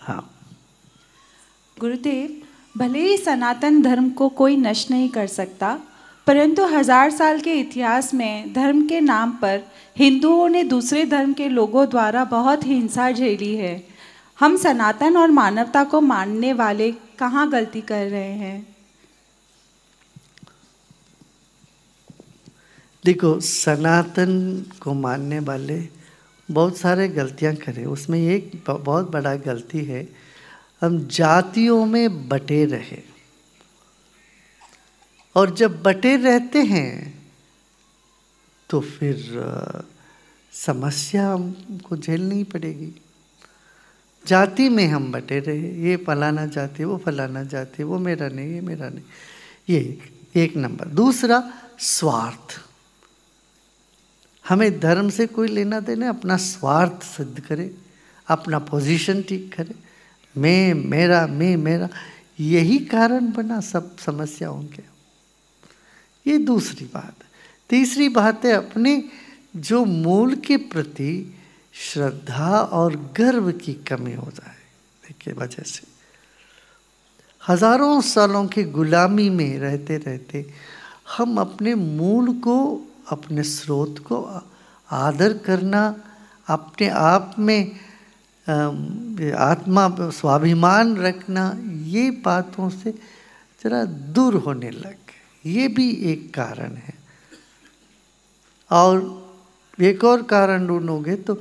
हाँ गुरुदेव, भले ही सनातन धर्म को कोई नष्ट नहीं कर सकता, परंतु 1000 साल के इतिहास में धर्म के नाम पर हिंदुओं ने दूसरे धर्म के लोगों द्वारा बहुत हिंसा झेली है। हम सनातन और मानवता को मानने वाले कहाँ गलती कर रहे हैं? देखो, सनातन को मानने वाले बहुत सारे गलतियां करें, उसमें एक बहुत बड़ा गलती है, हम जातियों में बटे रहे। और जब बटे रहते हैं तो फिर समस्या हमको झेलनी पड़ेगी। जाति में हम बटे रहे, ये फलाना जाति, वो फलाना जाति, वो मेरा नहीं, ये मेरा नहीं, ये एक नंबर। दूसरा, स्वार्थ। हमें धर्म से कोई लेना देना, अपना स्वार्थ सिद्ध करे, अपना पोजीशन ठीक करे, मैं मेरा, मैं मेरा, यही कारण बना सब समस्याओं के। ये दूसरी बात। तीसरी बात है, अपने जो मूल के प्रति श्रद्धा और गर्व की कमी हो जाए। देखिए, वजह से हजारों सालों की गुलामी में रहते रहते हम अपने मूल को, अपने स्रोत को आदर करना, अपने आप में आत्मा स्वाभिमान रखना, ये बातों से जरा दूर होने लग गए। ये भी एक कारण है। और एक और कारण ढूंढोगे तो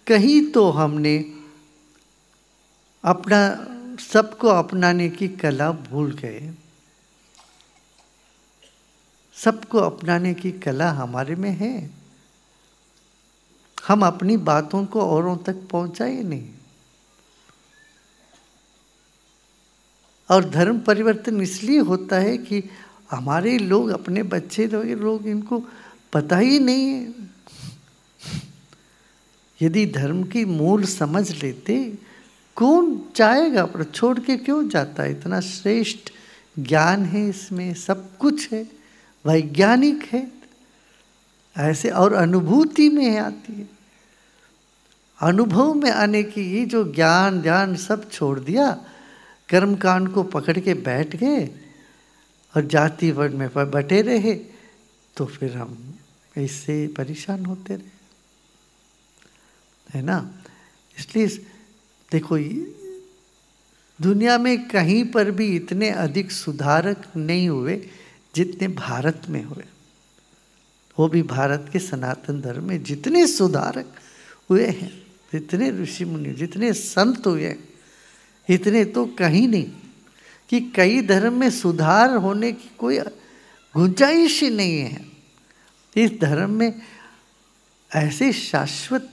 कहीं तो हमने अपना सबको अपनाने की कला भूल गए। सबको अपनाने की कला हमारे में है, हम अपनी बातों को औरों तक पहुंचाए नहीं। और धर्म परिवर्तन इसलिए होता है कि हमारे लोग, अपने बच्चे लोग इनको पता ही नहीं है। यदि धर्म की मूल समझ लेते, कौन चाहेगा, पर छोड़ के क्यों जाता है? इतना श्रेष्ठ ज्ञान है इसमें, सब कुछ है, वैज्ञानिक है ऐसे, और अनुभूति में आती है। अनुभव में आने की ये जो ज्ञान ध्यान सब छोड़ दिया, कर्मकांड को पकड़ के बैठ गए और जाति वर्ण में बटे रहे, तो फिर हम इससे परेशान होते रहे, है ना। इसलिए देखो, दुनिया में कहीं पर भी इतने अधिक सुधारक नहीं हुए जितने भारत में हुए। वो भी भारत के सनातन धर्म में जितने सुधारक हुए हैं, जितने ऋषि मुनि, जितने संत हुए, इतने तो कहीं नहीं। कि कई धर्म में सुधार होने की कोई गुंजाइश ही नहीं है। इस धर्म में ऐसे शाश्वत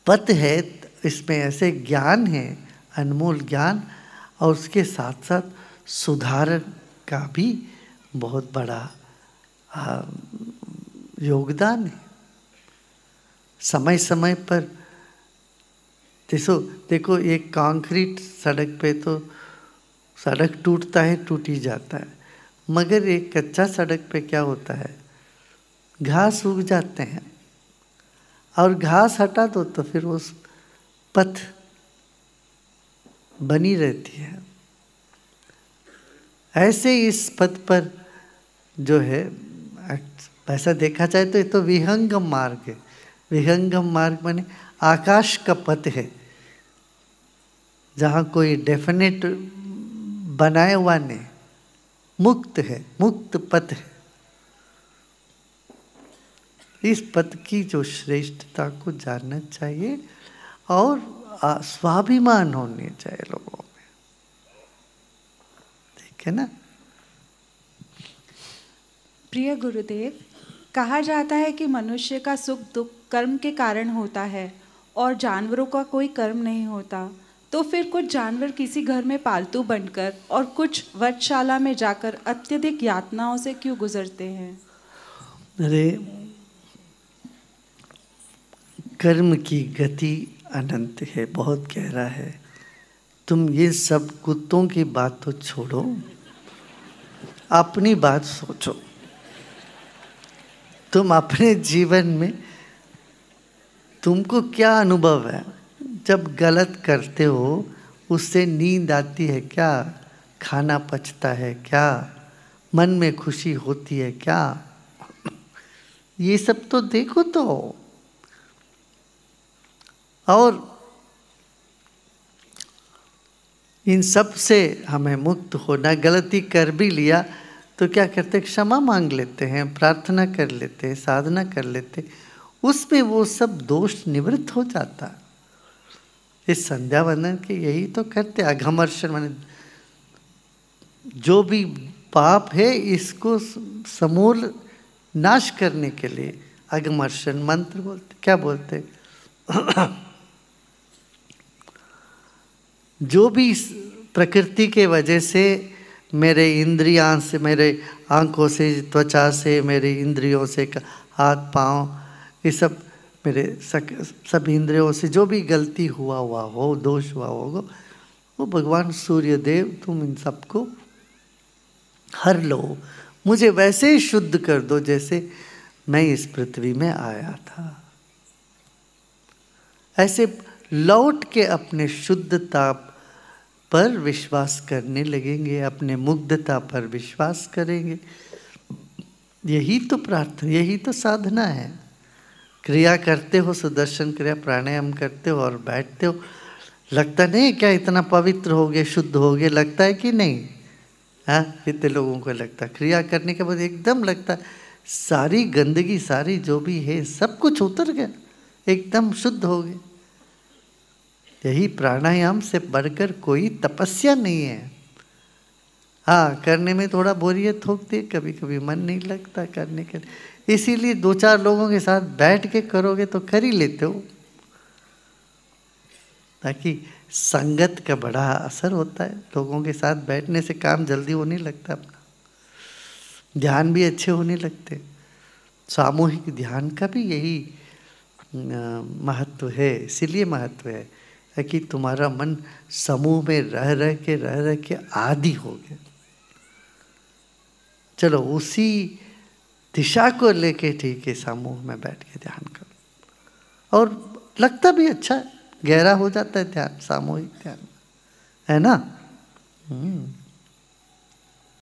पथ है, इसमें ऐसे ज्ञान है, अनमोल ज्ञान, और उसके साथ साथ सुधार का भी बहुत बड़ा योगदान है। समय समय पर देखो एक कंक्रीट सड़क पे तो सड़क टूटता है, टूट ही जाता है, मगर एक कच्चा सड़क पे क्या होता है, घास उग जाते हैं, और घास हटा दो तो फिर उस पथ बनी रहती है। ऐसे इस पथ पर जो है, ऐसा देखा जाए तो ये तो विहंगम मार्ग है। विहंगम मार्ग माने आकाश का पथ है, जहाँ कोई डेफिनेट बनाए हुआ नहीं, मुक्त है, मुक्त पथ है। इस पथ की जो श्रेष्ठता को जानना चाहिए और स्वाभिमान होने चाहिए लोगों में, ठीक है ना। प्रिय गुरुदेव, कहा जाता है कि मनुष्य का सुख दुख कर्म के कारण होता है और जानवरों का कोई कर्म नहीं होता। तो फिर कुछ जानवर किसी घर में पालतू बनकर और कुछ वधशाला में जाकर अत्यधिक यातनाओं से क्यों गुजरते हैं? अरे, कर्म की गति अनंत है, बहुत गहरा है। तुम ये सब कुत्तों की बात तो छोड़ो, अपनी बात सोचो। तुम अपने जीवन में तुमको क्या अनुभव है? जब गलत करते हो उससे नींद आती है क्या? खाना पचता है क्या? मन में खुशी होती है क्या? ये सब तो देखो तो। और इन सब से हमें मुक्त होना, गलती कर भी लिया तो क्या करते, क्षमा मांग लेते हैं, प्रार्थना कर लेते हैं, साधना कर लेते, उसमें वो सब दोष निवृत्त हो जाता। इस संध्या वंदन के यही तो करते, अघमर्षण माने जो भी पाप है इसको समूल नाश करने के लिए अघमर्षण मंत्र बोलते। क्या बोलते? जो भी प्रकृति के वजह से मेरे इंद्रियां से, मेरे आंखों से, त्वचा से, मेरे इंद्रियों से, हाथ पांव, ये सब मेरे सब इंद्रियों से जो भी गलती हुआ हो, दोष हुआ होगा, वो भगवान सूर्य देव तुम इन सबको हर लो, मुझे वैसे ही शुद्ध कर दो जैसे मैं इस पृथ्वी में आया था। ऐसे लौट के अपने शुद्धता पर विश्वास करने लगेंगे, अपने मुग्धता पर विश्वास करेंगे। यही तो प्रार्थना, यही तो साधना है। क्रिया करते हो, सुदर्शन क्रिया प्राणायाम करते हो और बैठते हो, लगता नहीं क्या इतना पवित्र हो गए, शुद्ध हो गए, लगता है कि नहीं? हाँ, कितने लोगों को लगता है क्रिया करने के बाद एकदम लगता है सारी गंदगी, सारी जो भी है सब कुछ उतर गया, एकदम शुद्ध हो गए। यही प्राणायाम से बढ़कर कोई तपस्या नहीं है। हाँ, करने में थोड़ा बोरियत होती है, कभी कभी मन नहीं लगता करने के लिए, इसीलिए दो चार लोगों के साथ बैठ के करोगे तो कर ही लेते हो, ताकि संगत का बड़ा असर होता है। लोगों के साथ बैठने से काम जल्दी होने लगता, अपना ध्यान भी अच्छे होने लगते। सामूहिक ध्यान का भी यही महत्व है, इसीलिए महत्व है कि तुम्हारा मन समूह में रह रह के आदी हो गया। चलो उसी दिशा को लेके ठीक है, समूह में बैठ के ध्यान करो, और लगता भी अच्छा है, गहरा हो जाता है ध्यान, सामूहिक ध्यान, है ना?